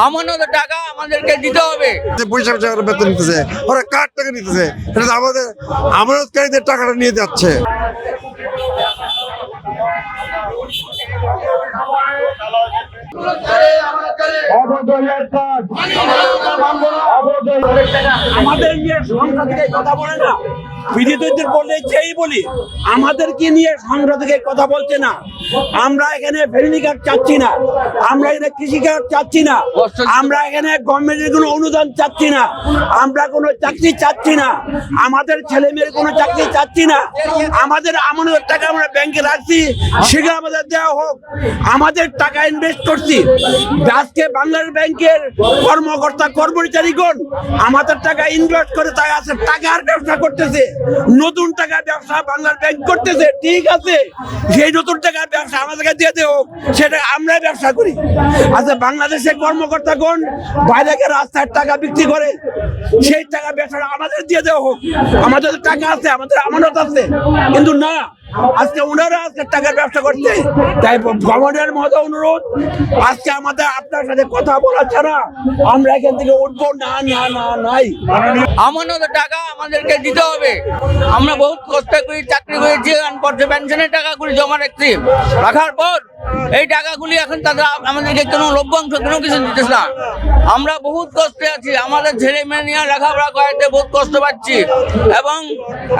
আমানত টাকা আমাদেরকে দিতে হবে। পয়সা বেতন নিতেছে, ওরা কার টাকা নিতেছে, এটা তো আমাদের আমানতকারীদের টাকাটা নিয়ে যাচ্ছে। আমাদের নিয়ে সংসদ থেকে কথা বলে না, বিরোধীদের বললে যেই বলি আমাদেরকে নিয়ে সংসদ থেকে কথা বলছে না। আমরা এখানে ফেরিনি কার্ড চাচ্ছি না, আমরা এখানে কৃষি কার্ড চাচ্ছি না, আমরা এখানে গভর্নমেন্টের কোনো অনুদান চাচ্ছি না, আমরা কোনো চাকরি চাচ্ছি না, আমাদের ছেলে মেয়ের কোনো চাকরি চাচ্ছি না। আমাদের আমাদের টাকা আমরা ব্যাংকে রাখছি, সেগুলো আমাদের দেওয়া হোক। আমাদের টাকা ইনভেস্ট করছি, আজকে বাংলাদেশ ব্যাংকের কর্মকর্তা কর্মচারীগণ আমাদের টাকা ইনভেস্ট করে টাকার ব্যবসা করতেছে, নতুন টাকা ব্যবসা বাংলাদেশ ব্যাংক করতেছে। ঠিক আছে, সেই নতুন টাকার ব্যবসা আমাদেরকে দিয়ে দেও, সেটা আমরা ব্যবসা করি। আচ্ছা, বাংলাদেশের কর্মকর্তাগণ বাইরে গিয়ে রাস্তার টাকা বিক্রি করে, সেই টাকা ব্যবসাটা আমাদের দিয়ে দেওয়া হোক। আমাদের টাকা আছে, আমাদের আমানত আছে, কিন্তু না, আজকে ওনারা আজকে টাকার ব্যবসা করছে। তাই গভর্নমেন্টের মতো অনুরোধ, আজকে আমাদের আপনার সাথে কথা বলা ছাড়া আমরা এখান থেকে উঠবো না। নাই, আমানত টাকা আমাদেরকে দিতে হবে। আমরা বহুত কষ্ট করি, চাকরি করেছি, পেনশনের টাকাগুলি জমা রাখছি, রাখার পর এই টাকাগুলি এখন তারা আমাদেরকে কোনো লভ্যাংশ কোনো কিছু দিতেছে না। আমরা বহুত কষ্টে আছি, আমাদের ছেলে মেয়ে নিয়ে লেখাপড়া করাইতে বহুত কষ্ট পাচ্ছি,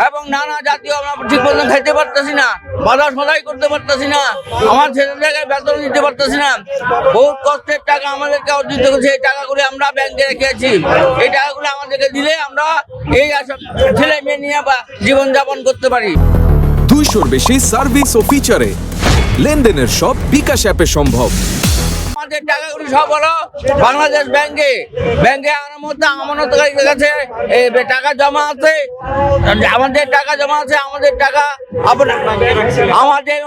এবং নানা জাতীয় আমরা ঠিক মতন খাইতে পারতেছি না, বাজার সদাই করতে পারতেছি না, আমার ছেলেদেরকে বেতন দিতে পারতেছি না। বহুত কষ্টের টাকা আমাদেরকে অর্জিত করছে, এই টাকাগুলি আমরা ব্যাংকে রেখেছি। এই টাকাগুলো আমাদেরকে দিলে আমরা এই ছেলে মেয়ে নিয়ে জীবনযাপন করতে পারি। 200-র বেশি সার্ভিস ও ফিচারে লেনদেনের সব বিকাশ অ্যাপে সম্ভব। আমাদের টাকাগুলি সব হলো বাংলাদেশ ব্যাংকে আনার মধ্যে আমানতকারীদের কাছে টাকা জমা আছে, আমাদের টাকা জমা আছে। আমাদের টাকা আমাদের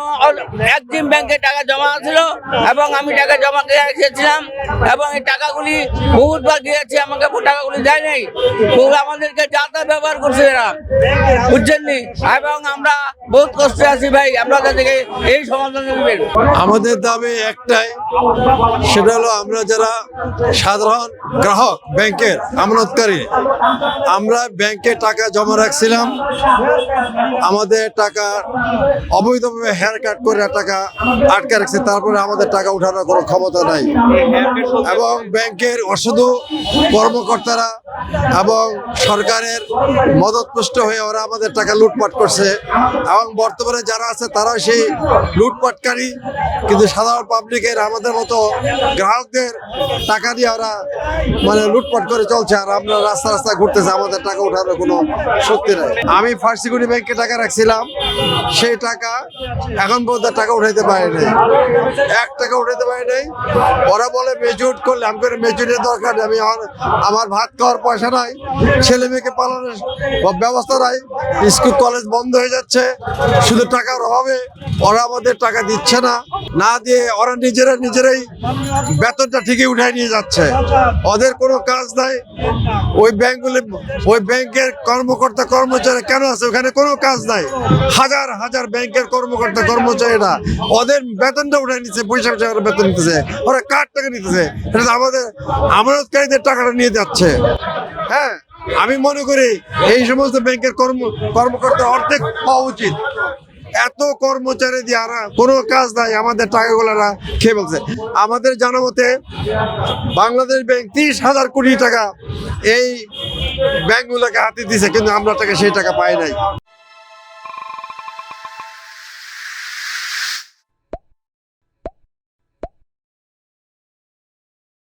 একদিন ব্যাংকে টাকা জমা ছিল, এবং আমি টাকা জমা করে রেখেছিলাম, এবং এই টাকাগুলি বহুতবার গিয়েছি, আমাকে টাকাগুলি দেয় নাই, আমাদেরকে যা তা ব্যবহার করছে এরা, বুঝছেন নি? এবং আমরা বহুত কষ্টে আছি ভাই, আপনাদের থেকে এই সমাধান দেবেন। আমাদের দাবি একটাই, সেটা হলো আমরা যারা সাধারণ গ্রাহক, ব্যাংকের আমানতকারী, আমরা ব্যাংকে টাকা জমা রাখছিলাম, আমাদের টাকা অবৈধভাবে হেয়ার কাট করে টাকা আটকে রাখছে, তারপরে আমাদের টাকা উঠানোর কোনো ক্ষমতা নাই। এবং ব্যাংকের অসাধু কর্মকর্তারা এবং সরকারের মদতপুষ্ট হয়ে ওরা আমাদের টাকা লুটপাট করছে, এবং বর্তমানে যারা আছে তারাও সেই লুটপাটকারী। কিন্তু সাধারণ পাবলিকের আমাদের মতো গ্রাহকদের টাকা দিয়ে ওরা মানে লুটপাট করে চলছে, আর আমরা রাস্তা রাস্তা ঘুরতেছে, আমাদের টাকা উঠানোর কোনো শক্তি নাই। আমি ফার্স্ট সিকিউরিটি ব্যাংকে টাকা রাখছিলাম, সেই টাকা এখন পর্যন্ত টাকা উঠাইতে পারি নাই, 1 টাকা উঠাইতে পারি নাই। ওরা বলে মেচুরিটি করলে, আমি করে মেচুরিটির দরকার নেই, আমি আমার ভাত খাওয়ার পয়সা নাই, ছেলে মেয়েকে পালনের ব্যবস্থা নাই, স্কুল কলেজ বন্ধ হয়ে যাচ্ছে, শুধু টাকার অভাবে ওরা আমাদের টাকা দিচ্ছে না, না দিয়ে ওরা নিজেরাই বেতনটা ঠিকই উঠাই নিয়ে যাচ্ছে। ওদের কোনো কাজ নাই, ওই ব্যাংকের কর্মকর্তা কর্মচারী কেন আছে, ওখানে কোনো কাজ নাই। হাজার হাজার ব্যাংকের কর্মকর্তা কর্মচারীরা ওদের বেতনটা উঠাই নিচ্ছে, পয়সা বেতন নিতেছে, ওরা কার টাকা নিতেছে, এটা তো আমাদের আমানতকারীদের টাকাটা নিয়ে যাচ্ছে। হ্যাঁ, আমি মনে করি এই সমস্ত ব্যাংকের কর্মকর্তা অর্ধেক হওয়া উচিত। এত কর্মচারী দিয়ে আর কোনো কাজ নাই, আমাদের টাকাগুলোরা খেয়ে বলছে। আমাদের জানা মতে বাংলাদেশ ব্যাংক 30,000 কোটি টাকা এই ব্যাংকগুলোকে হাতে দিয়েছে, কিন্তু আমরা সেই টাকা পাই নাই।